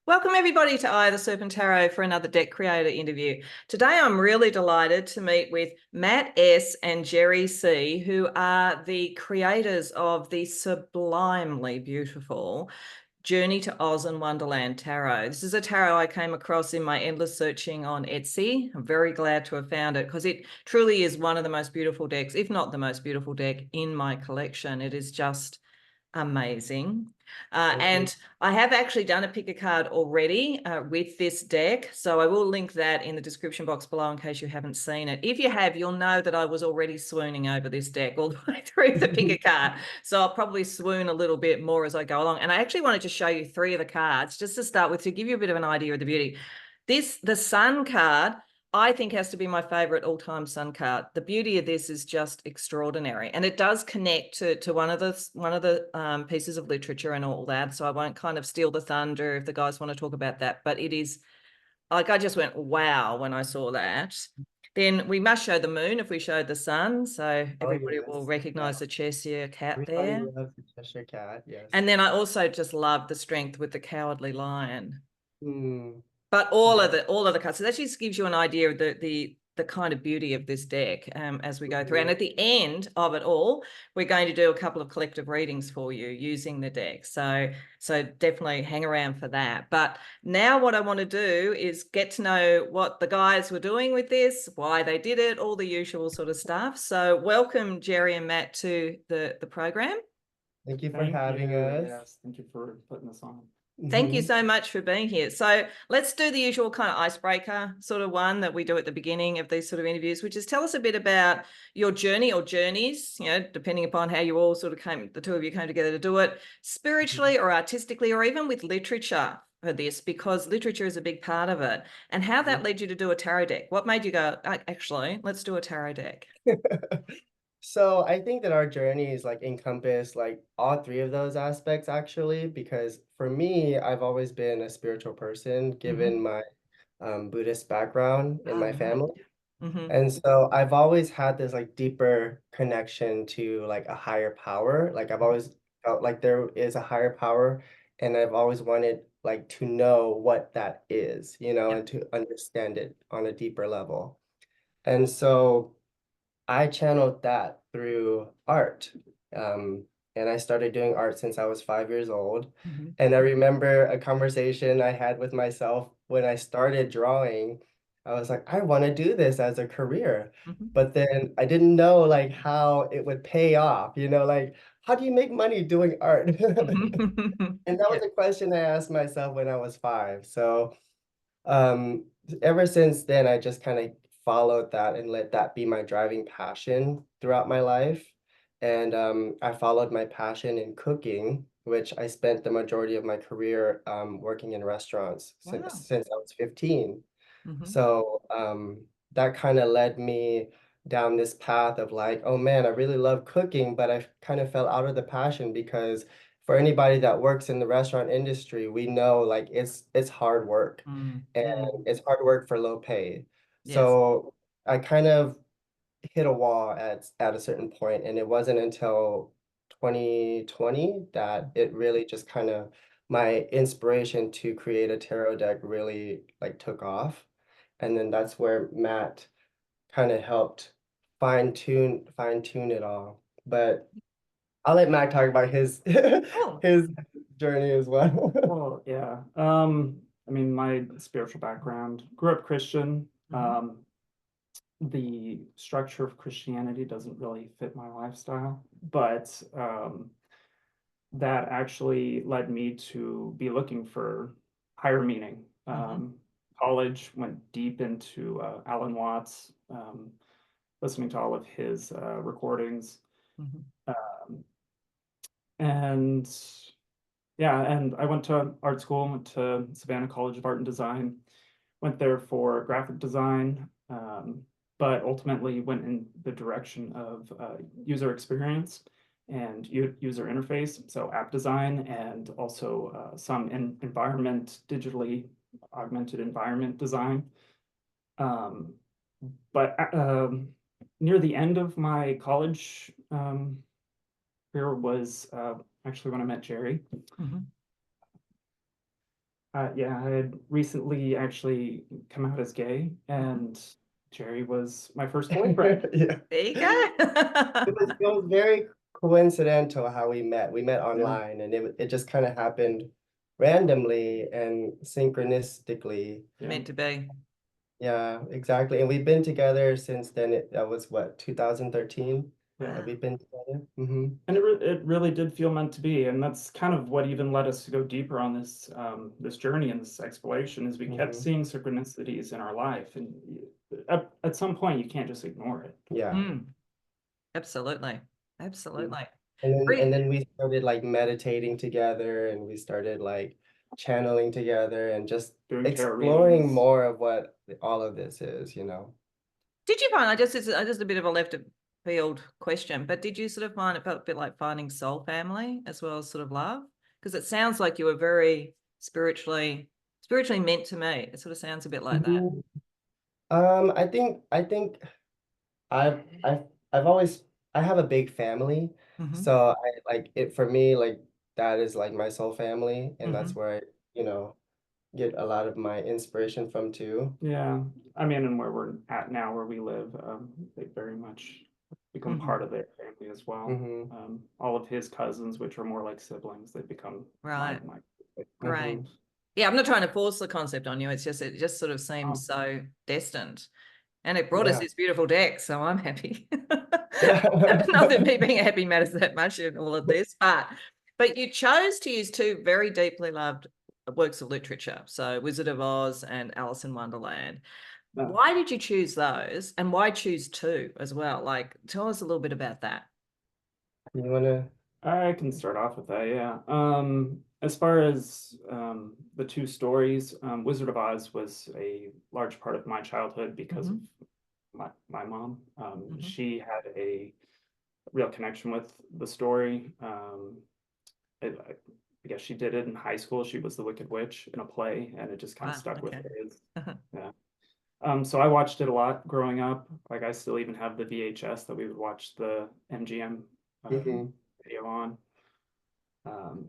Welcome everybody to the Serpent Tarot for another deck creator interview. Today I'm really delighted to meet with Matt S and Jerry C, who are the creators of the sublimely beautiful Journey to Oz and Wonderland Tarot. This is a tarot I came across in my endless searching on Etsy. I'm very glad to have found it because it truly is one of the most beautiful decks, if not the most beautiful deck in my collection. It is just amazing. And I have actually done a pick a card already with this deck, so I will link that in the description box below in case you haven't seen it. If you have, you'll know that I was already swooning over this deck all the way through the pick a card, so I'll probably swoon a little bit more as I go along. And I actually wanted to show you three of the cards just to start with, to give you a bit of an idea of the beauty. The Sun card, I think, has to be my favorite all-time Sun card. The beauty of this is just extraordinary, and it does connect to one of the pieces of literature and all that. So I won't kind of steal the thunder if the guys want to talk about that. But it is like, I just went wow when I saw that. Then we must show the moon if we showed the sun, so everybody will recognize the Cheshire cat there. Everybody loves the Cheshire cat, yes. And then I also just love the strength with the cowardly lion. Mm. But all of the cards. So that just gives you an idea of the kind of beauty of this deck as we go through. And at the end of it all, we're going to do a couple of collective readings for you using the deck. So definitely hang around for that. But now what I want to do is get to know what the guys were doing with this, why they did it, all the usual sort of stuff. So welcome, Jerry and Matt, to the program. Thank you for having us. Yes, thank you for putting this on. Thank you so much for being here. So let's do the usual kind of icebreaker sort of one that we do at the beginning of these sort of interviews, which is tell us a bit about your journey or journeys, you know, depending upon how you all sort of the two of you came together to do it, spiritually or artistically, or even with literature for this, because literature is a big part of it, and how that led you to do a tarot deck. What made you go, actually, let's do a tarot deck? So I think that our journeys like encompass like all three of those aspects actually, because for me, I've always been a spiritual person given my Buddhist background in my family. And so I've always had this like deeper connection to like a higher power. Like I've always felt like there is a higher power, and I've always wanted like to know what that is, you know, and to understand it on a deeper level. And so I channeled that through art. And I started doing art since I was 5 years old. And I remember a conversation I had with myself when I started drawing. I was like, I want to do this as a career. But then I didn't know like how it would pay off, you know, like how do you make money doing art? And that was a question I asked myself when I was 5. So um, ever since then, I just kind of followed that and let that be my driving passion throughout my life. And I followed my passion in cooking, which I spent the majority of my career working in restaurants since I was 15. So that kind of led me down this path of like, oh man, I really love cooking, but I kind of fell out of the passion because for anybody that works in the restaurant industry, we know like it's hard work and it's hard work for low pay. So I kind of hit a wall at a certain point, and it wasn't until 2020 that it really just kind of my inspiration to create a tarot deck really like took off. And then that's where Matt kind of helped fine tune it all. But I'll let Matt talk about his his journey as well. Well, yeah. I mean, my spiritual background, grew up Christian. The structure of Christianity doesn't really fit my lifestyle, but that actually led me to be looking for higher meaning. College went deep into Alan Watts, listening to all of his recordings. And yeah, and I went to art school, went to Savannah College of Art and Design, went there for graphic design, but ultimately went in the direction of user experience and user interface, so app design, and also some digitally augmented environment design. But near the end of my college career was actually when I met Jerry. Yeah, I had recently actually come out as gay, and Jerry was my first boyfriend. Yeah. There you go. It was very coincidental how we met. We met Yeah. online, and it just kind of happened randomly and synchronistically. Yeah. Meant to be. Yeah, exactly. And we've been together since then. That was what, 2013 Yeah. that we've been together. Mm-hmm. And it really did feel meant to be, and that's kind of what even led us to go deeper on this this journey and this exploration. Is we kept Mm-hmm. seeing synchronicities in our life, and at some point you can't just ignore it. Yeah. Mm, absolutely. Absolutely. And then we started like meditating together, and we started like channeling together and just Doing tarot exploring readings. more of what all of this is, you know. Did you find, it's just a bit of a left field question, but did you sort of find it felt a bit like finding soul family as well as sort of love? Because it sounds like you were very spiritually meant to me. It sort of sounds a bit like that. Mhm. I think I've I've always I have a big family, Mm-hmm. so I like it for me, like that is like my soul family, and that's Mm-hmm. where I, you know, get a lot of my inspiration from too. Yeah, I mean, and where we're at now, where we live, they very much become Mm-hmm. part of their family as well. Mm-hmm. All of his cousins, which are more like siblings, they become Right. my Great. Mm-hmm. Yeah, I'm not trying to force the concept on you. It just sort of Oh, seems so destined. And it brought us Yeah. this beautiful deck, so I'm happy. Yeah. Not that me being happy matters that much in all of this, but you chose to use two very deeply loved works of literature, so Wizard of Oz and Alice in Wonderland. no. Why did you choose those, and why choose two as well? Like, tell us a little bit about that. You wanna? I can start off with that, yeah. As far as the two stories, Wizard of Oz was a large part of my childhood because of my mom. She had a real connection with the story. I guess she did it in high school. She was the Wicked Witch in a play, and it just kind of Wow, stuck with okay. her. Yeah. So I watched it a lot growing up. Like I still even have the VHS that we would watch the MGM Mm-hmm. video on. Um,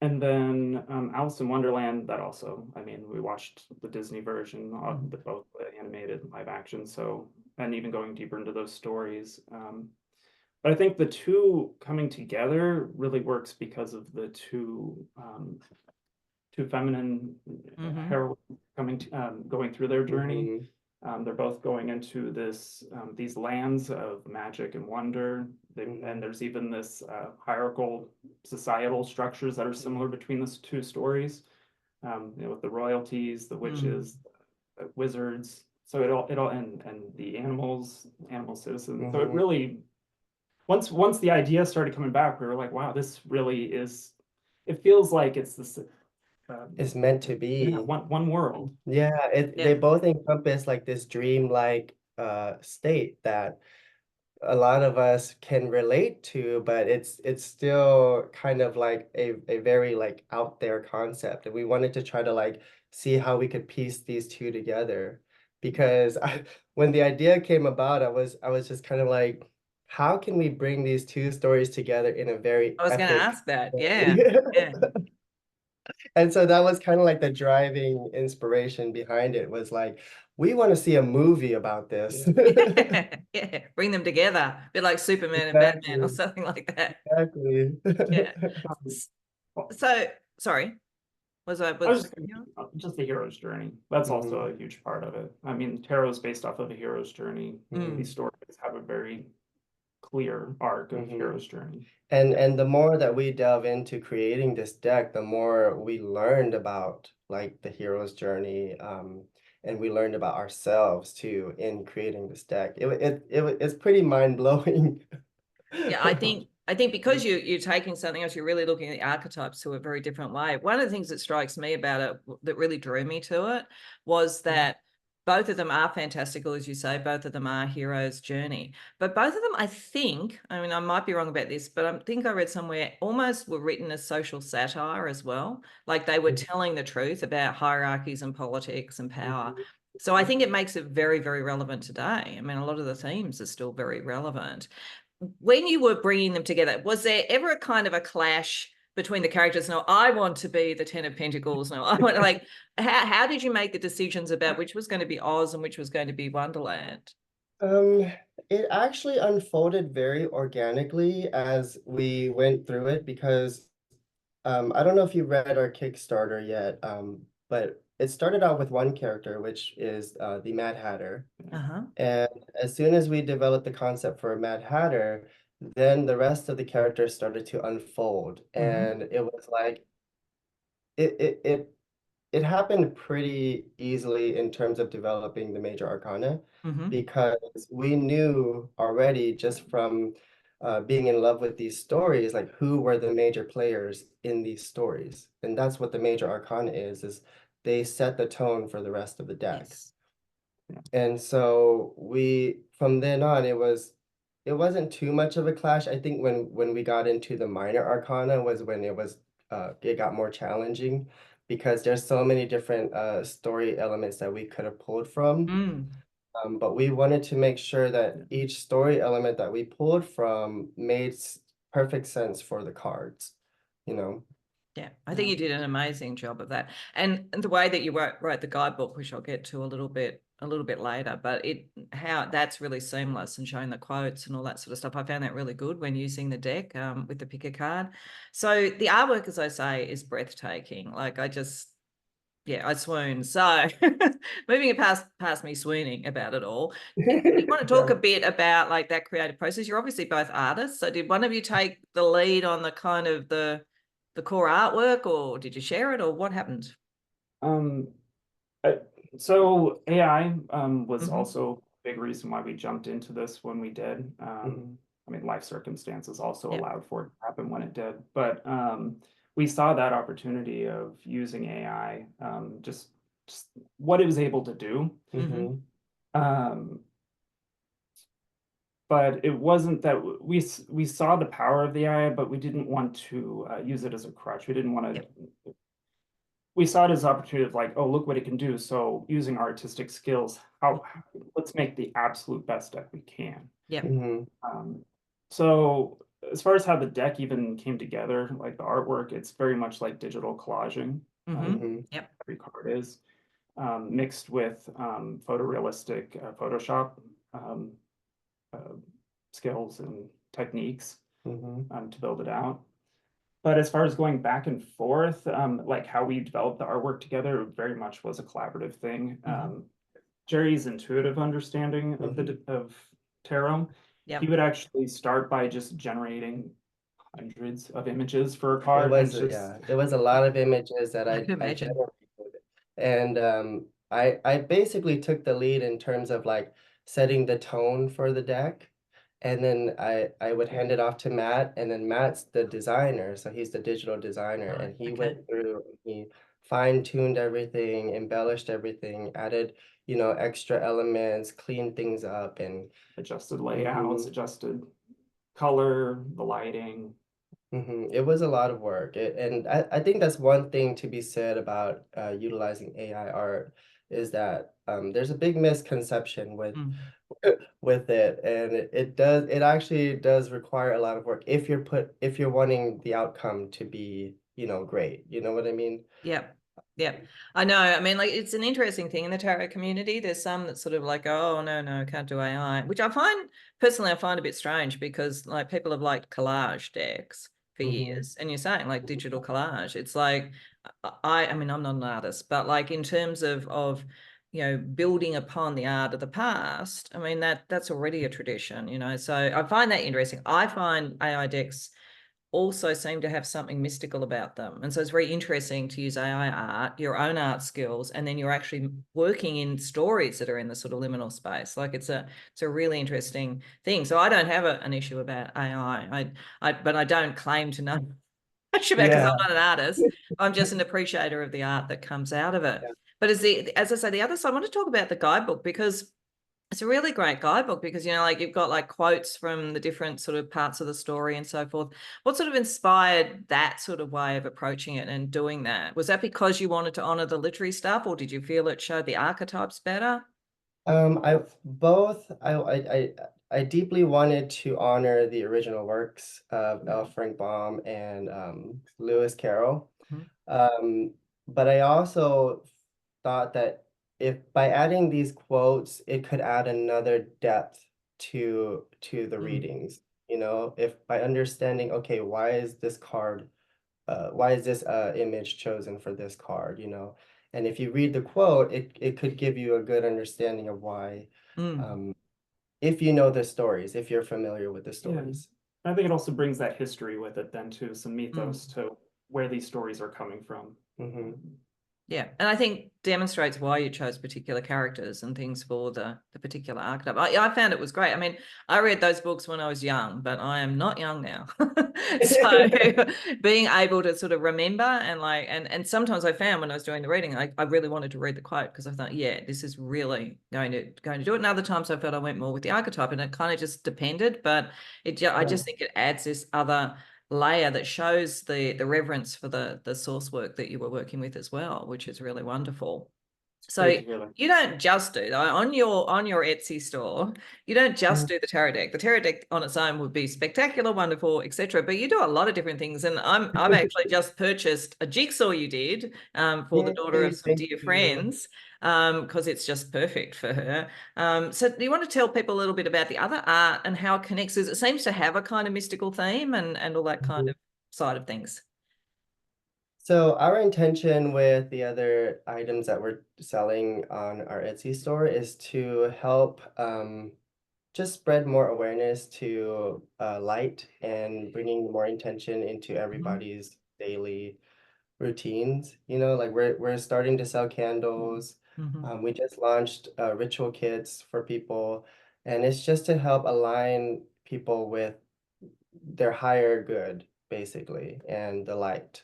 and then Alice in Wonderland, that also, I mean, we watched the Disney version of both the animated and live action. So, and even going deeper into those stories. But I think the two coming together really works because of the two feminine heroines going through their journey. Mm-hmm. They're both going into these lands of magic and wonder. And there's even this hierarchical societal structures that are similar between those two stories. With the royalties, the witches, the wizards. So it all and the animal citizens. So it really once the idea started coming back, we were like, wow, this really is. It feels like it's this. It's meant to be. Yeah, one world. Yeah, Yeah. they both encompass like this dream-like state that a lot of us can relate to, but it's still kind of like a very like out there concept. And we wanted to try to like see how we could piece these two together. Because when the idea came about, I was just kind of like, how can we bring these two stories together in a very I was going to epic ask that. way? Yeah. Yeah. And so that was kind of like the driving inspiration behind it, was like, we want to see a movie about this. Yeah. Bring them together. A bit like Superman and Batman or Exactly. something like that. Exactly. Yeah. Well, So, sorry. I was just the hero's journey. That's also a huge part of it. I mean, tarot is based off of a hero's journey. These stories have a very clear arc of hero's journey. And the more that we delve into creating this deck, the more we learned about like the hero's journey, and we learned about ourselves too in creating this deck. It's pretty mind-blowing. Yeah, I think because you're taking something else, you're really looking at the archetypes to a very different way. One of the things that strikes me about it that really drew me to it was that both of them are fantastical, as you say, both of them are hero's journey. But both of them, I think, I mean, I might be wrong about this, but I think I read somewhere almost were written as social satire as well. Like they were telling the truth about hierarchies and politics and power. So I think it makes it very, very relevant today. I mean, a lot of the themes are still very relevant. When you were bringing them together, was there ever a kind of a clash between the characters. No, I want to be the 10 of Pentacles. No, I want like, how did you make the decisions about which was going to be Oz and which was going to be Wonderland? Um, it actually unfolded very organically as we went through it because I don't know if you read our Kickstarter yet, but it started out with one character, which is the Mad Hatter. Uh-huh. And as soon as we developed the concept for a Mad Hatter, then the rest of the characters started to unfold. And it was like it it it it happened pretty easily in terms of developing the major arcana Mm-hmm. because we knew already just from being in love with these stories, like who were the major players in these stories. And that's what the major arcana is they set the tone for the rest of the deck. Yes. And so from then on, it wasn't too much of a clash. I think when we got into the minor arcana was when it got more challenging because there's so many different story elements that we could have pulled from. Mm. But we wanted to make sure that each story element that we pulled from made perfect sense for the cards, you know. Yeah, I think you did an amazing job of that. And the way that you wrote the guidebook, which I'll get to a little bit later, but how that's really seamless and showing the quotes and all that sort of stuff. I found that really good when using the deck with the pick a card. So the artwork, as I say, is breathtaking. Like I swoon. So moving it past me swooning about it all. You want to talk Yeah. a bit about like that creative process? You're obviously both artists. So did one of you take the lead on the kind of the core artwork, or did you share it, or what happened? So AI was Mhm. also a big reason why we jumped into this when we did. Mhm. I mean, life circumstances also Yeah. allowed for it to happen when it did, but we saw that opportunity of using AI, just what it was able to do. Mhm. Um, but it wasn't that we saw the power of the AI, but we didn't want to use it as a crutch. We didn't want to. Yep. We saw it as an opportunity of like, oh, look what it can do. So using artistic skills, let's make the absolute best deck we can. Yep. Mhm. So as far as how the deck even came together, like the artwork, it's very much like digital collaging. Mhm. Yep. Every card is mixed with photorealistic Photoshop um, uh, skills and techniques Mhm. to build it out. But as far as going back and forth, like how we developed the artwork together, it very much was a collaborative thing. Jerry's intuitive understanding of of tarot, Yep. he would actually start by just generating hundreds of images for a It card and was just it was a lot of images that I can I imagine. generated. And I basically took the lead in terms of like setting the tone for the deck. And then I would hand it off to Matt, and then Matt's the designer, so he's the digital designer, Right. and he Okay. went through and he fine-tuned everything, embellished everything, added, extra elements, cleaned things up and adjusted layouts, adjusted color, the lighting. It was a lot of work. And I think that's one thing to be said about utilizing AI art is that there's a big misconception with Mm. with it, and it actually does require a lot of work if you're wanting the outcome to be, great. You know what I mean? Yep. Yep. I know. I mean, like, it's an interesting thing in the tarot community. There's some that sort of like, oh, no, can't do AI, which I find a bit strange because like people have liked collage decks for years. And you're saying like digital collage. It's like, I mean, I'm not an artist, but like in terms of, building upon the art of the past, I mean, that's already a tradition. So I find that interesting. I find AI decks also seem to have something mystical about them. And so it's very interesting to use AI art, your own art skills, and then you're actually working in stories that are in the sort of liminal space. Like it's a really interesting thing. So I don't have an issue about AI. But I don't claim to know much about because Yeah. I'm not an artist. I'm just an appreciator of the art that comes out of it. Yeah. But as I say, the other side, I want to talk about the guidebook because it's a really great guidebook because, like you've got like quotes from the different sort of parts of the story and so forth. What sort of inspired that sort of way of approaching it and doing that? Was that because you wanted to honor the literary stuff, or did you feel it showed the archetypes better? I both I I deeply wanted to honor the original works of L. Frank Baum and Lewis Carroll. Mhm. But I also thought that if by adding these quotes, it could add another depth to the readings. You know, if by understanding, okay, why is this image chosen for this card, you know? And if you read the quote, it could give you a good understanding of why, Mm. if you know the stories, if you're familiar with the Yeah. stories. I think it also brings that history with it then too, some mythos Mm. to where these stories are coming from. Mm-hmm. Yeah, and I think demonstrates why you chose particular characters and things for the particular archetype. I found it was great. I mean, I read those books when I was young, but I am not young now. So being able to sort of remember and sometimes I found when I was doing the reading, I really wanted to read the quote because I thought, yeah, this is really going to do it. And other times I felt I went more with the archetype, and it kind of just depended. But I just think it adds this other layer that shows the reverence for the source work that you were working with as well, which is really wonderful. So you don't just do on your Etsy store, you don't just do the tarot deck. The tarot deck on its own would be spectacular, wonderful, etc. But you do a lot of different things. And I've actually just purchased a jigsaw you did for the daughter of some Thank dear you. friends because it's just perfect for her. So do you want to tell people a little bit about the other art and how it connects? It seems to have a kind of mystical theme and all that kind of side of things. So our intention with the other items that we're selling on our Etsy store is to help just spread more awareness to light and bringing more intention into everybody's daily routines. You know, like we're starting to sell candles. Mm-hmm. We just launched ritual kits for people, and it's just to help align people with their higher good, basically, and the light.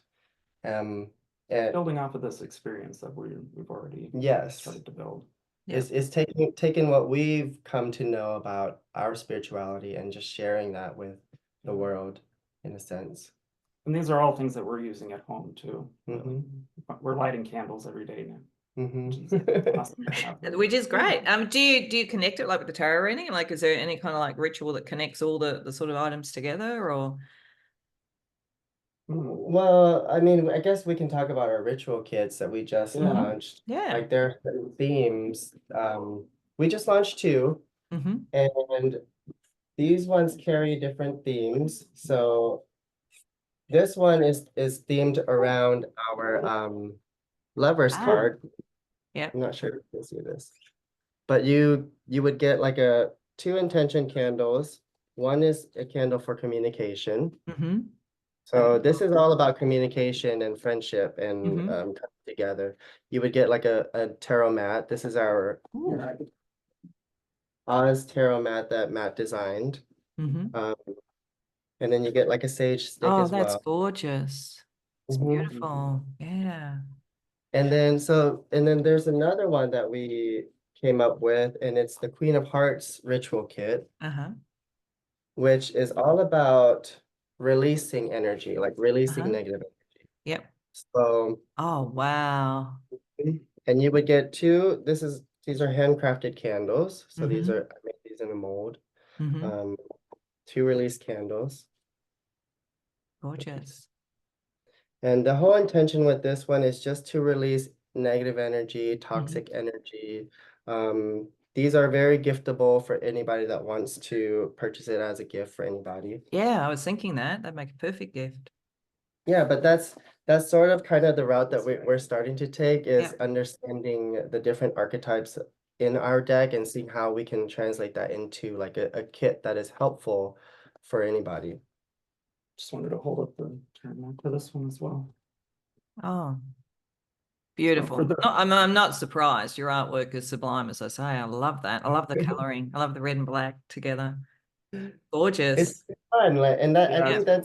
Um, and Building off of this experience that we've already yes, started to build. Yeah. it's taking what we've come to know about our spirituality and just sharing that with the world in a sense. And these are all things that we're using at home too. Mm-hmm. We're lighting candles every day now. Mm-hmm. Awesome to have. Which is great. Do you connect it like with the tarot reading? Like, is there any kind of like ritual that connects all the sort of items together, or? Well, I mean, I guess we can talk about our ritual kits that we just launched. Yeah. Like there are certain themes. We just launched 2, Mm-hmm. and these ones carry different themes. So this one is themed around our lovers card. Yeah. I'm not sure if you can see this, but you would get like 2 intention candles. One is a candle for communication. Mm-hmm. So this is all about communication and friendship and Mm-hmm. coming together. You would get like a tarot mat. This is our Oz tarot mat that Matt designed. Mm-hmm. And then you get like a sage stick Oh, as that's well. gorgeous. It's beautiful. Yeah. And then there's another one that we came up with, and it's the Queen of Hearts ritual kit, Uh-huh. which is all about releasing energy, like releasing Uh-huh. negative energy. Yep. So, Oh, wow. and you would get 2, these are handcrafted candles. So Mm-hmm. I made these in a mold. Mm-hmm. 2 release candles. Gorgeous. And the whole intention with this one is just to release negative energy, toxic energy. These are very giftable for anybody that wants to purchase it as a gift for anybody. Yeah, I was thinking that'd make a perfect gift. Yeah, but that's sort of kind of the route that we're starting to take is understanding the different archetypes in our deck and seeing how we can translate that into like a kit that is helpful for anybody. Just wanted to hold up the turn to this one as well. Oh, beautiful. So I'm not surprised. Your artwork is sublime, as I say. I love that. I love the coloring. I love the red and black together. Gorgeous. It's fun, like, and that Yeah.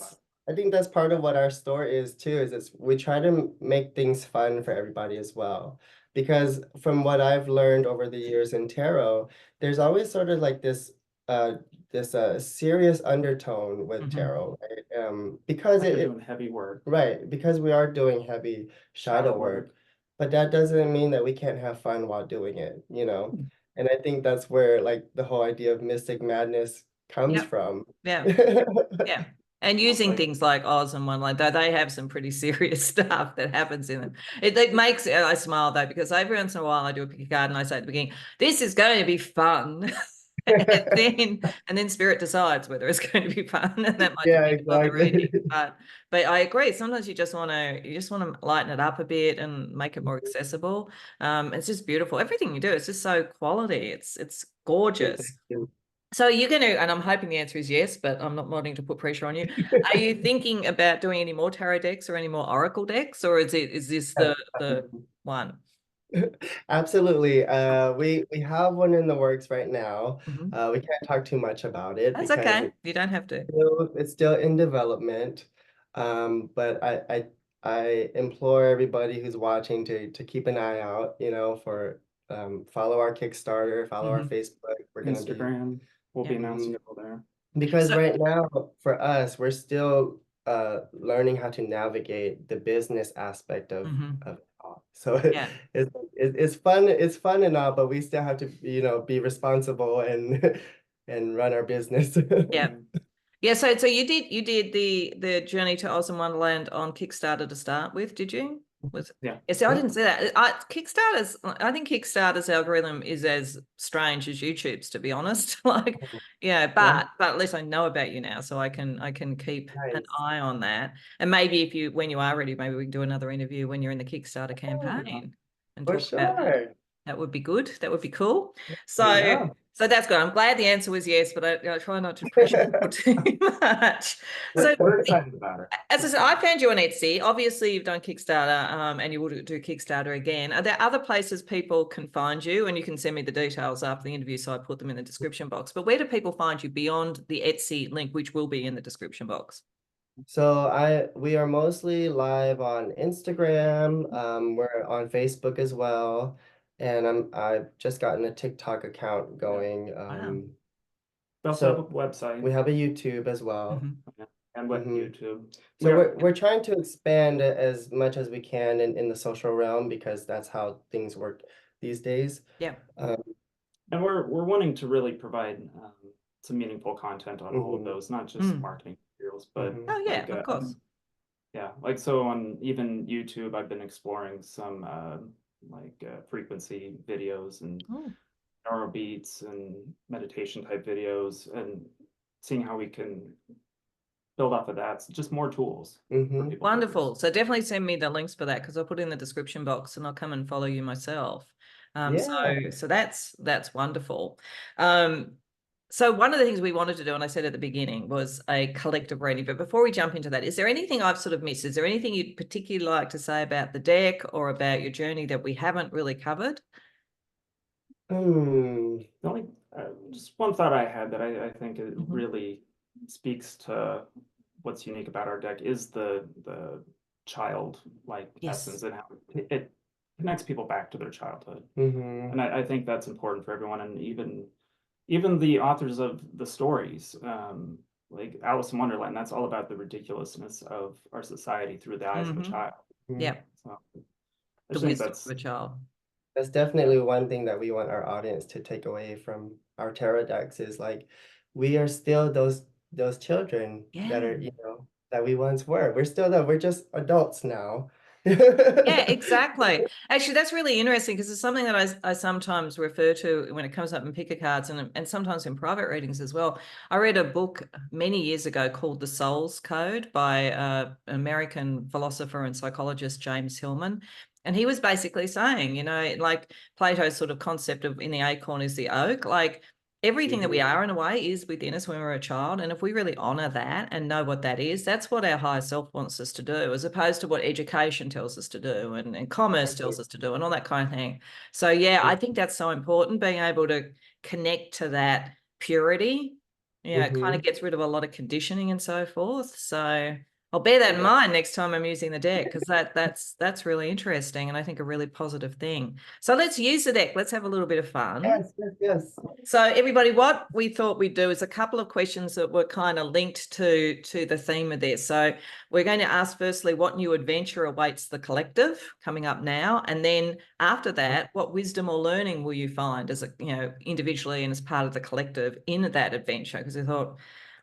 I think that's part of what our store is too, is we try to make things fun for everybody as well. Because from what I've learned over the years in tarot, there's always sort of like this serious undertone with tarot, right? Because Like we're doing heavy work. right, because we are doing heavy shadow work, but that doesn't mean that we can't have fun while doing it, you know? And I think that's where like the whole idea of mystic madness comes Yep. from. Yeah. Yeah. And using things like Oz and Wonderland, though they have some pretty serious stuff that happens in them. It makes I smile though, because every once in a while I do a pick a card and I say at the beginning, this is going to be fun. and then spirit decides whether it's going to be fun, and that might Yeah, depend on the reading. exactly. But I agree. Sometimes you just want to lighten it up a bit and make it more accessible. It's just beautiful. Everything you do, it's just so quality. It's gorgeous. So you're going to, and I'm hoping the answer is yes, but I'm not wanting to put pressure on you. Are you thinking about doing any more tarot decks or any more oracle decks, or is this the one? Absolutely. We have one in the works right now. Mm-hmm. We can't talk too much about it That's because okay. You don't have to. it's still in development. But I implore everybody who's watching to keep an eye out, for follow our Kickstarter, follow our Mm-hmm. Facebook. We're gonna be Instagram, we'll be announcing it all there. because So, right now for us, we're still learning how to navigate the business aspect of mm-hmm. it all. So Yeah. it's fun and all, but we still have to, be responsible and and run our business. Yeah. Yeah, so you did the Journey to Oz and Wonderland on Kickstarter to start with, did you? Yeah. See, I didn't see that. I think Kickstarter's algorithm is as strange as YouTube's, to be honest. Like, yeah, but at least I know about you now, so I can keep an Nice. eye on that. And maybe when you are ready, maybe we can do another interview when you're in the Kickstarter campaign and For talk about that. sure. That would be good. That would be cool. Yeah. So that's good. I'm glad the answer was yes, but I try not to pressure people too much. So We're excited about it. as I said, I found you on Etsy. Obviously, you've done Kickstarter, and you will do Kickstarter again. Are there other places people can find you? And you can send me the details after the interview, so I put them in the description box. But where do people find you beyond the Etsy link, which will be in the description box? So we are mostly live on Instagram. We're on Facebook as well, and I've just gotten a TikTok account going. Wow. We also have a So website. we have a YouTube as well. Mm-hmm. And with YouTube. So we're trying to expand it as much as we can in the social realm because that's how things work these days. Yeah. And we're wanting to really provide some meaningful content on all of those, not just marketing materials, but Oh yeah, like, of course. yeah, like so on even YouTube, I've been exploring some frequency videos and neural beats and meditation type videos and seeing how we can build off of that. So just more tools for people. Wonderful. So definitely send me the links for that because I'll put it in the description box and I'll come and follow you myself. So that's wonderful. So one of the things we wanted to do, and I said at the beginning, was a collective reading. But before we jump into that, is there anything I've sort of missed? Is there anything you'd particularly like to say about the deck or about your journey that we haven't really covered? Just one thought I had that I think it really speaks to what's unique about our deck is the child-like essence and how it connects people back to their childhood. And I think that's important for everyone, and even the authors of the stories, like Alice in Wonderland, that's all about the ridiculousness of our society through the eyes of a child. Yeah. So The wisdom of a child. That's definitely one thing that we want our audience to take away from our tarot decks is like we are still those children that are, that we once were. We're still that we're just adults now. Yeah, exactly. Actually, that's really interesting because it's something that I sometimes refer to when it comes up in picker cards and sometimes in private readings as well. I read a book many years ago called The Soul's Code by an American philosopher and psychologist, James Hillman. And he was basically saying, like Plato's sort of concept of in the acorn is the oak, like everything that we are in a way is within us when we're a child. And if we really honor that and know what that is, that's what our higher self wants us to do, as opposed to what education tells us to do and commerce tells us to do and all that kind of thing. So, yeah, I think that's so important, being able to connect to that purity. Yeah, it kind of gets rid of a lot of conditioning and so forth. So I'll bear that in Yeah. mind next time I'm using the deck, because that's really interesting and I think a really positive thing. So let's use the deck. Let's have a little bit of fun. Yes, yes, yes. So everybody, what we thought we'd do is a couple of questions that were kind of linked to the theme of this. So we're going to ask firstly, what new adventure awaits the collective coming up now? And then after that, what wisdom or learning will you find as a, individually and as part of the collective in that adventure? Because we thought,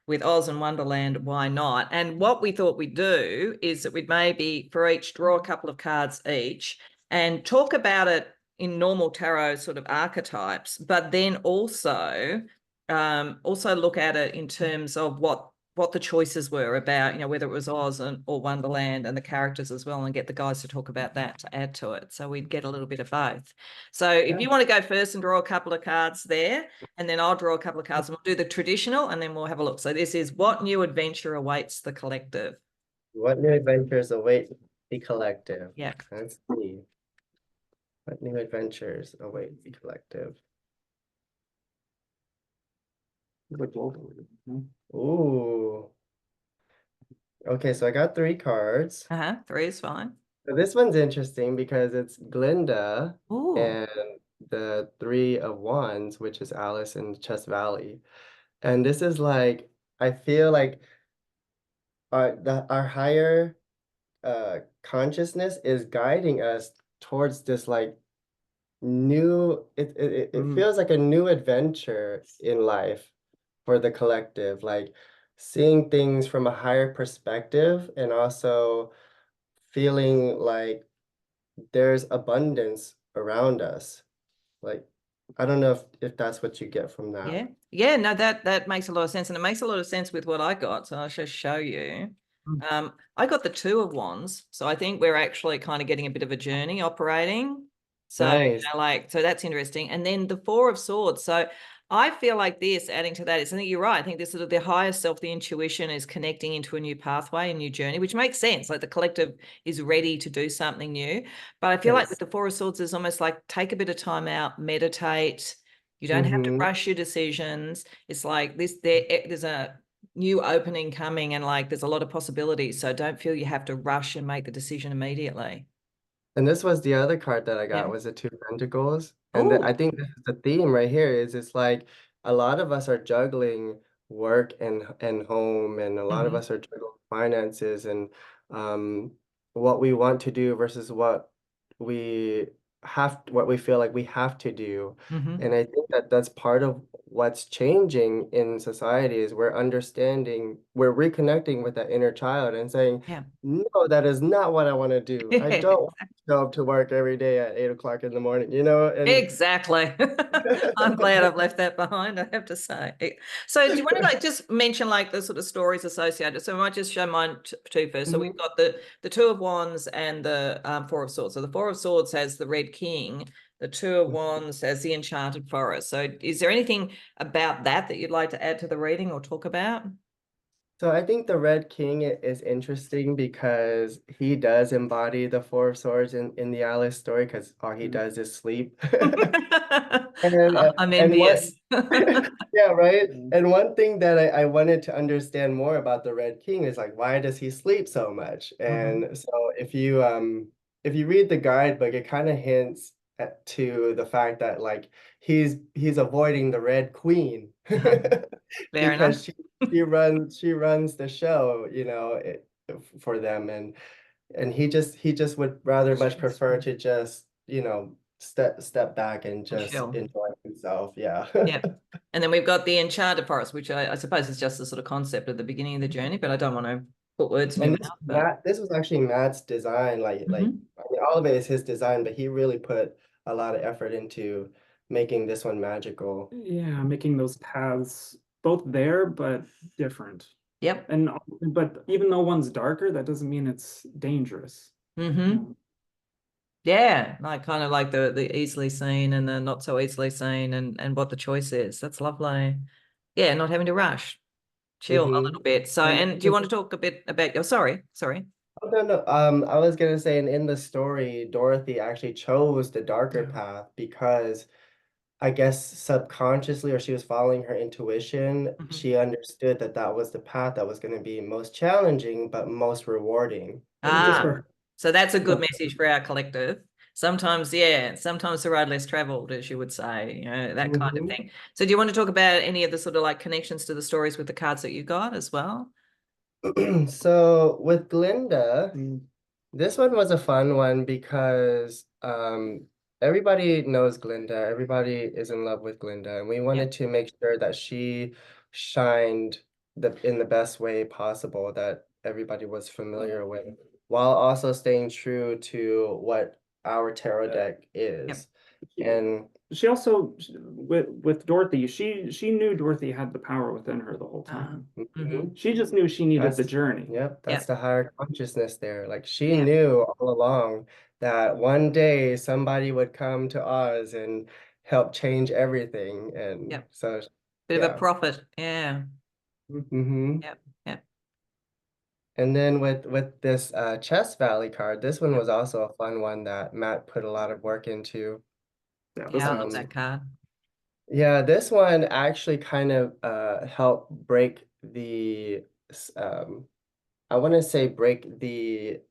with Oz and Wonderland, why not? And what we thought we'd do is that we'd maybe for each draw a couple of cards each and talk about it in normal tarot sort of archetypes, but then also look at it in terms of what the choices were about, whether it was Oz or Wonderland and the characters as well, and get the guys to talk about that to add to it. So we'd get a little bit of both. So if you want to go first and draw a couple of cards there, and then I'll draw a couple of cards and we'll do the traditional and then we'll have a look. So this is what new adventure awaits the collective. What new adventures await the collective? Yeah. Let's see. What new adventures await the collective? Ooh. Okay, so I got 3 cards. 3 is fine. So this one's interesting because it's Glinda Ooh. and the 3 of Wands, which is Alice in Chest Valley. And this is like, I feel like our higher consciousness is guiding us towards this like new, it feels like a new adventure in life for the collective, like seeing things from a higher perspective and also feeling like there's abundance around us. Like, I don't know if that's what you get from that. Yeah, no, that makes a lot of sense, and it makes a lot of sense with what I got. So I'll just show you. I got the 2 of Wands, so I think we're actually kind of getting a bit of a journey operating. So Nice. so that's interesting. And then the 4 of Swords. So I feel like this, adding to that, is I think you're right. I think this is the higher self, the intuition is connecting into a new pathway, a new journey, which makes sense. Like the collective is ready to do something new. But I feel like with the 4 of Swords, is almost like take a bit of time out, meditate. You don't have to rush your decisions. It's like there's a new opening coming and like there's a lot of possibilities. So don't feel you have to rush and make the decision immediately. And this was the other card that I got Yeah. was the 2 of Pentacles. And Oh. I think this is the theme right here is it's like a lot of us are juggling work and home, and a lot of us are juggling finances and what we want to do versus what we what we feel like we have to do. And I think that that's part of what's changing in society is we're reconnecting with that inner child and saying, Yeah. no, that is not what I want to do. I don't want to go up to work every day at 8 o'clock in the morning, and Exactly. I'm glad I've left that behind, I have to say. So do you want to like just mention like the sort of stories associated? So I might just show mine too first. So we've got the 2 of Wands and the 4 of Swords. So the 4 of Swords has the Red King. The 2 of Wands has the Enchanted Forest. So is there anything about that you'd like to add to the reading or talk about? So I think the Red King is interesting because he does embody the 4 of Swords in the Alice story because all he does is sleep. I'm And what, envious. yeah, right. And one thing that I wanted to understand more about the Red King is like, why does he sleep so much? And so if you read the guidebook, it kind of hints to the fact that like he's avoiding the Red Queen because she runs the show, for them, and he just would rather much prefer to just, step back and just enjoy himself. Yeah. Yeah. And then we've got the Enchanted Forest, which I suppose is just the sort of concept at the beginning of the journey, but I don't want to put words in your mouth. But This was actually Matt's design. Like I mean, all of it is his design, but he really put a lot of effort into making this one magical. Yeah, making those paths both there but different. Yep. But even though one's darker, that doesn't mean it's dangerous. Yeah, like kind of like the easily seen and the not so easily seen and what the choice is. That's lovely. Yeah, not having to rush. Chill a little bit. So, and do you want to talk a bit about sorry. Oh, no. I was gonna say, and in the story, Dorothy actually chose the darker path because I guess subconsciously, or she was following her intuition, Mhm. she understood that that was the path that was going to be most challenging, but most rewarding in the Just Ah, end. for so that's a good message for our collective. Sometimes, yeah, sometimes the road less traveled, as you would say, you know, that kind of Mhm. thing. So do you want to talk about any of the sort of like connections to the stories with the cards that you got as well? So with Glinda, Mm, this one was a fun one because everybody knows Glinda, everybody is in love with Glinda, and we Yeah. wanted to make sure that she shined in the best way possible that everybody was familiar with, while also staying true to what our tarot deck is. And she also with Dorothy, she knew Dorothy had the power within her the whole Ah, time. mhm. She just knew she needed the that's, journey. yep, that's Yep. the higher consciousness there. Like she Yeah. knew all along that one day somebody would come to Oz and help change everything. And Yep. so, Bit of a yeah. prophet. Yeah. Mm-hmm. Yep. Yep. And then with this Chest Valley card, this one was also a fun one that Matt put a lot of work into. Yeah, this Yeah, I one love was that card. Yeah, this one actually kind of helped break I want to say break the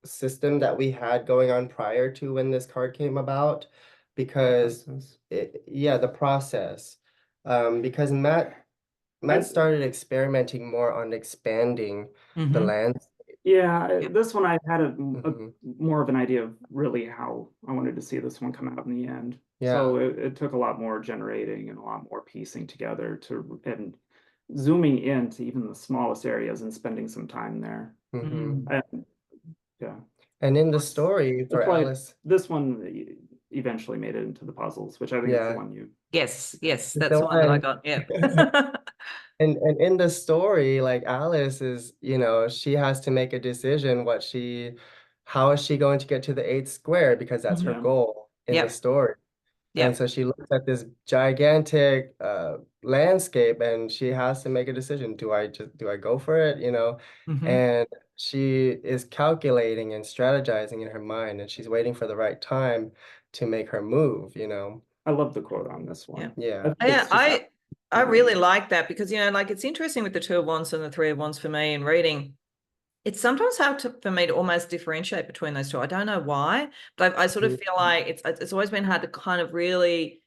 system that we had going on prior to when this card came about, because process. the process. Because Matt started experimenting more on expanding the Mm-hmm. land. Yeah, Yep. this one I had a Mhm. more of an idea of really how I wanted to see this one come out in the end. Yeah. So it took a lot more generating and a lot more piecing together to and zooming into even the smallest areas and spending some time there. Hmm. Mm. And, yeah, And in the story for that's why Alice, this one eventually made it into the puzzles, which I think is the yeah, one you. Yes, yes, that's the the one that I one. got. Yep. And in the story, like Alice is, she has to make a decision how is she going to get to the eighth square, because that's her Yeah, goal in the Yep. story. And Yep. so she looks at this gigantic landscape and she has to make a decision. Do I go for it? Mm-hmm. And she is calculating and strategizing in her mind, and she's waiting for the right time to make her move. I love the quote on this Yeah. one. I Yeah. think Yeah, it's just I really like that because, like it's interesting with the Two of Wands and the Three of Wands for me in reading. It's sometimes hard for me to almost differentiate between those two. I don't know why, but I sort of feel like it's always been hard to kind of really,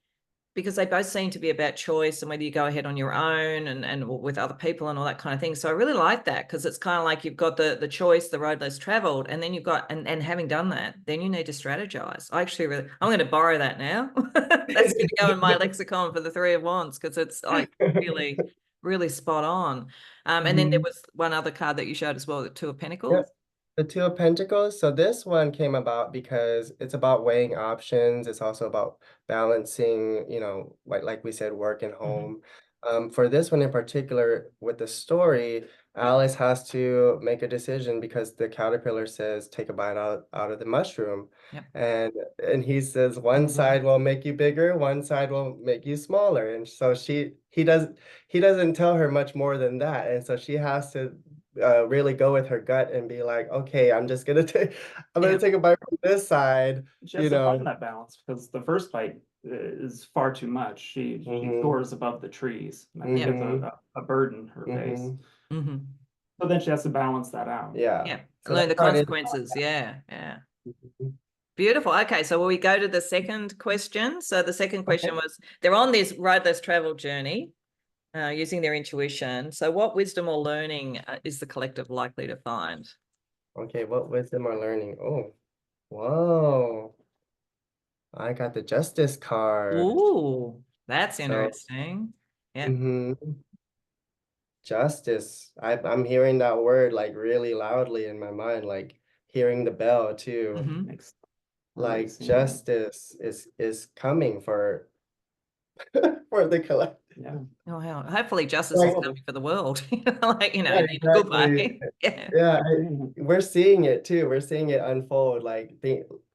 because they both seem to be about choice and whether you go ahead on your own and with other people and all that kind of thing. So I really like that because it's kind of like you've got the choice, the road less traveled, and then you've got and having done that, then you need to strategize. I'm going to borrow that now. That's going to go in my lexicon for the Three of Wands because it's like really, really spot on. And then there Mhm. was one other card that you showed as well, the Two of Yep. Pentacles. The Two of Pentacles. So this one came about because it's about weighing options. It's also about balancing, like we said, work and Mm-hmm. home. For this one in particular, with the story, Alice has to make a decision because the caterpillar says, take a bite out of the mushroom. Yep. And he says, one side will make you bigger, one side will make you smaller. And so he doesn't tell her much more than that. And so she has to really go with her gut and be like, okay, I'm gonna Yep. take a bite from this side, she you has to know. find that balance because the first bite is far too much. She Hmm. soars above the trees, and I think Yep. it's Hmm. a burden her face. Hmm. Mm-hmm. So then she has to balance that out. Yeah. Yep. So Learn that the card is. consequences. Yeah. Yeah. Mhm. Beautiful. Okay, so will we go to the second question? So the second question Okay. was they're on this road less traveled journey, using their intuition. So what wisdom or learning is the collective likely to find? Okay, what wisdom or learning? Oh, whoa. I got the Justice card. Ooh, that's So, interesting. Yeah. mhm. Justice. I'm hearing that word like really loudly in my mind, like hearing the bell too. Mm-hmm. Makes really Like seeing it. justice is coming for for the collective. Yeah. Oh, hell. Hopefully justice is Like, coming for the world. Like, yeah, in a good exactly. way. Yeah. Yeah, Mhm. we're seeing it too. We're seeing it unfold. Like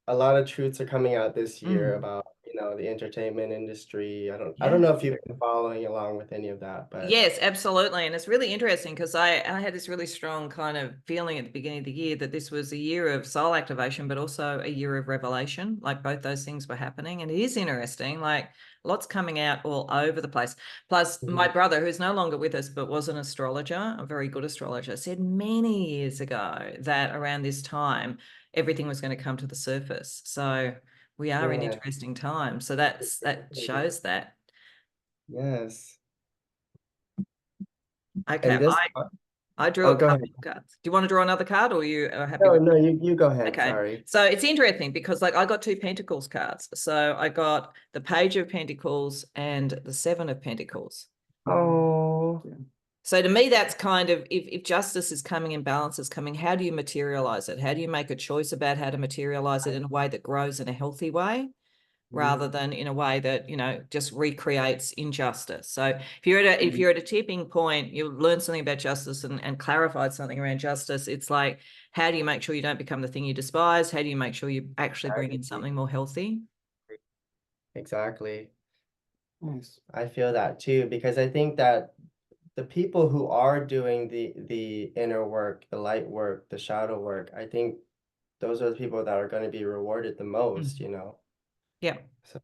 a lot of truths are coming out this year Mm. about, the entertainment industry. I don't Yeah. know if you've been following along with any of that, but Yes, absolutely. And it's really interesting because I had this really strong kind of feeling at the beginning of the year that this was a year of soul activation, but also a year of revelation. Like both those things were happening. And it is interesting, like lots coming out all over the place. Plus, my brother, who's no longer with us, but was an astrologer, a very good astrologer, said many years ago that around this time, everything was going to come to the surface. So we are in yeah, interesting times. So that shows that. yes. Okay, And this, I drew oh, a go couple ahead. of cards. Do you want to draw another card or you are happy No, with? no, you go ahead. Okay. Sorry. So it's interesting because like I got two Pentacles cards. So I got the Page of Pentacles and the Seven of Pentacles. Oh, So to me, that's kind of if justice is coming and balance is coming, how do you materialize it? How do you make a choice about how to materialize it in a way that grows in a healthy way? Rather than in a way that just recreates injustice. So if you're at a tipping point, you learn something about justice and clarified something around justice. It's like, how do you make sure you don't become the thing you despise? How do you make sure you actually bring in something more healthy? exactly. Nice. I feel that too, because I think that the people who are doing the inner work, the light work, the shadow work, I think those are the people that are going to be rewarded the most, Yeah. So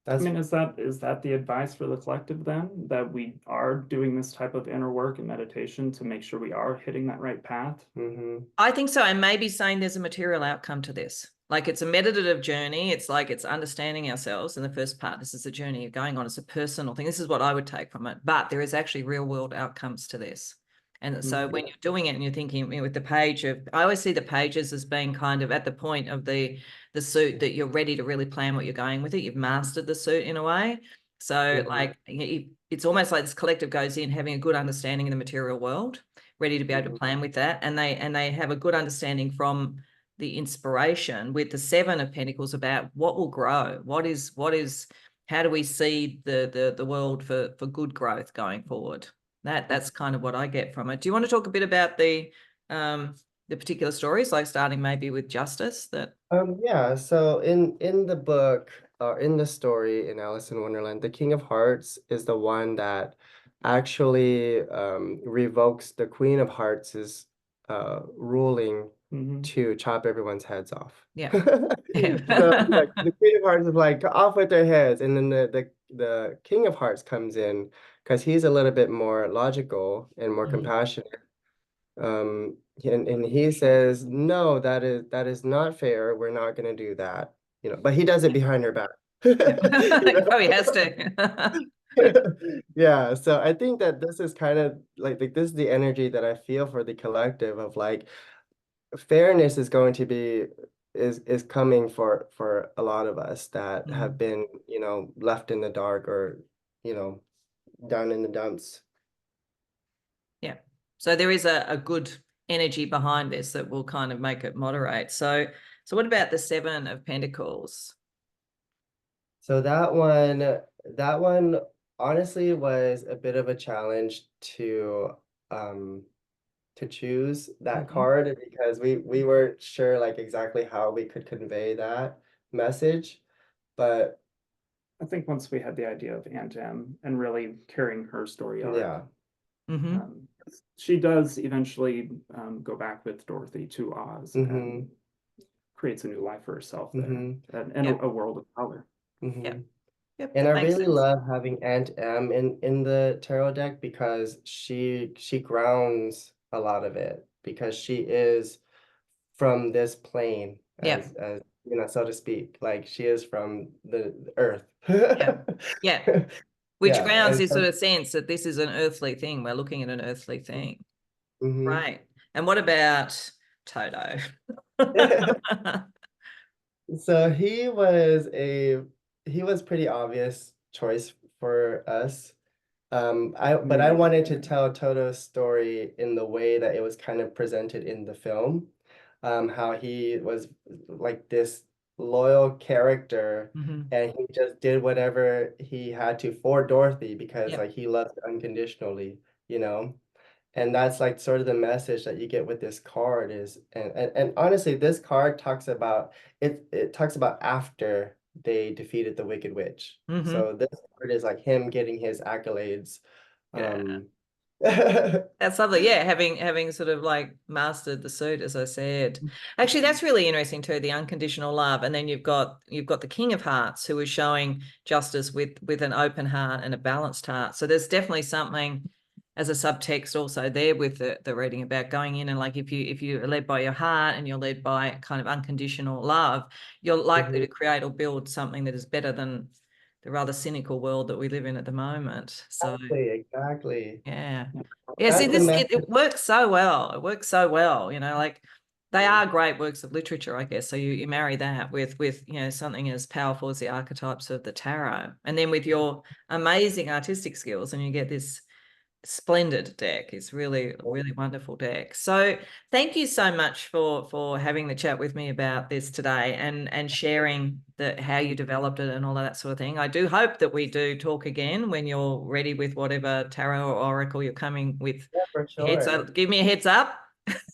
I that's mean, is that the advice for the collective then, that we are doing this type of inner work and meditation to make sure we are hitting that right path? I think so. I may be saying there's a material outcome to this. Like it's a meditative journey. It's like it's understanding ourselves in the first part. This is a journey you're going on. It's a personal thing. This is what I would take from it. But there is actually real world outcomes to this. And so when you're doing it and you're thinking with the page of, I always see the pages as being kind of at the point of the suit that you're ready to really plan what you're going with it. You've mastered the suit in a way. So like it's almost like this collective goes in having a good understanding of the material world, ready to be able to plan with that, and they have a good understanding from the inspiration with the Seven of Pentacles about what will grow, what is how do we see the world for good growth going forward. That's kind of what I get from it. Do you want to talk a bit about the particular stories, like starting maybe with justice? Yeah, so in the book or in the story in Alice in Wonderland, the King of Hearts is the one that actually revokes the Queen of Hearts' ruling to chop everyone's heads off. Yeah. So like the Queen of Hearts is like off with their heads, and then the King of Hearts comes in because he's a little bit more logical and more compassionate. And he says, no, that is not fair. We're not going to do that. But he does it behind her back. Oh, he has to. Yeah, so I think that this is kind of like this is the energy that I feel for the collective of like fairness is going to be is coming for a lot of us that have been, left in the dark or, down in the dumps. Yeah. So there is a good energy behind this that will kind of make it moderate. So what about the Seven of Pentacles? So that one honestly was a bit of a challenge um to choose that card because we weren't sure like exactly how we could convey that message. But I think once we had the idea of Aunt Em and really carrying her story arc, yeah. she does eventually go back with Dorothy to Oz and creates a new life for herself there and a world of color. Yep. Yep, And that I makes really sense. love having Aunt Em in the tarot deck because she grounds a lot of it because she is from this plane Yeah. as so to speak. Like she is from the earth. Yeah. Yeah. Which Yeah, grounds and this sort so of sense that this is an earthly thing. We're looking at an earthly thing. mhm. Right. And what about Toto? So he was pretty obvious choice for us. But I wanted to tell Toto's story in the way that it was kind of presented in the film. How he was like this loyal character and he just did whatever he had to for Dorothy because Yep. like he loved unconditionally, you know? And that's like sort of the message that you get with this card is and honestly this card talks about it talks about after they defeated the Wicked Witch. Mhm. So this card is like him getting his accolades. Yeah. Yeah. That's lovely. Yeah, having sort of like mastered the suit, as I said. Actually, that's really interesting too, the unconditional love. And then you've got the King of Hearts, who is showing justice with an open heart and a balanced heart. So there's definitely something as a subtext also there with the reading about going in and like if you are led by your heart and you're led by kind of unconditional love, you're likely to create or build something that is better than the rather cynical world that we live in at the moment. So Exactly. yeah. Yeah. Yeah, see, That's the message. it works so well. It works so well, you know, like they are great works of literature, I guess. So you marry that with you know something as powerful as the archetypes of the tarot, and then with your amazing artistic skills, and you get this splendid deck. It's really wonderful deck. So thank you so much for having the chat with me about this today and sharing how you developed it and all of that sort of thing. I do hope that we do talk again when you're ready with whatever tarot or oracle you're coming with. Yeah, for So sure. give me a heads up.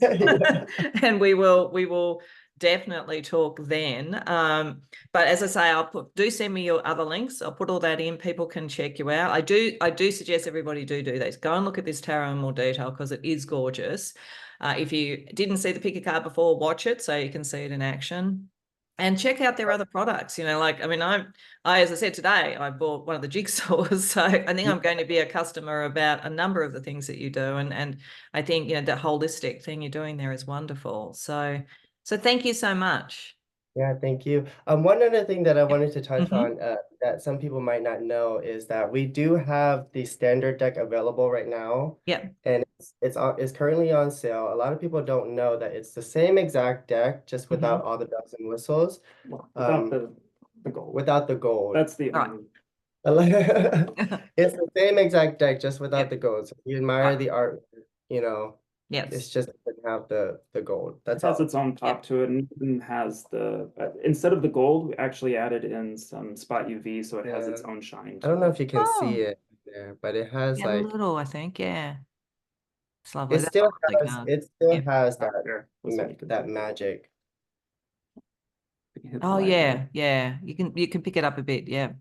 Yeah. And we will definitely talk then. But as I say, do send me your other links. I'll put all that in. People can check you out. I do suggest everybody do this. Go and look at this tarot in more detail because it is gorgeous. If you didn't see the pick a card before, watch it so you can see it in action. And check out their other products. You know, like I mean, as I said today, I bought one of the jigsaws. So I think I'm going to be a customer about a number of the things that you do. And I think, you know, that holistic thing you're doing there is wonderful. So thank you so much. Yeah, thank you. One other thing that I wanted to touch Mhm. on that some people might not know is that we do have the standard deck available right now, Yeah. and it's currently on sale. A lot of people don't know that it's the same exact deck, just without all the bells and whistles, Well, without um, the gold. without the gold. That's the Right. only. It's the same exact deck, just without Yep. the gold. So if you admire the art, you know, it's Yes. just it doesn't have the gold. That's It has all. its own top to it, and even has the instead of the gold, we actually added in some spot UV, so it has its Yeah. own shine I don't to know it. if you can see Oh, it there, but it has yeah, a like little, I think. Yeah. It's lovely. it That's a still lovely has card. it still Yep. has Back there, this one you can that see. magic. You can hit the Oh light yeah, there. yeah. You can pick it up a bit. Yeah.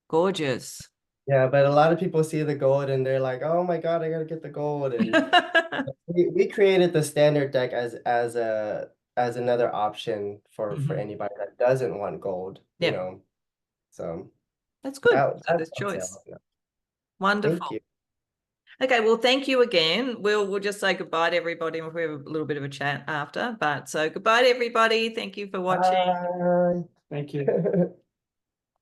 Gorgeous. Yeah, but a lot of people see the gold and they're like, "Oh my God, I gotta get the gold." And we created the standard deck as another option for Mhm. anybody that doesn't want gold, you Yeah, know. So that's good. So that's there's on sale choice. right now. Thank Wonderful. you. Okay, well, thank you again. We'll just say goodbye to everybody and we have a little bit of a chat after. But so goodbye to everybody. Thank you for watching. Bye. Thank you.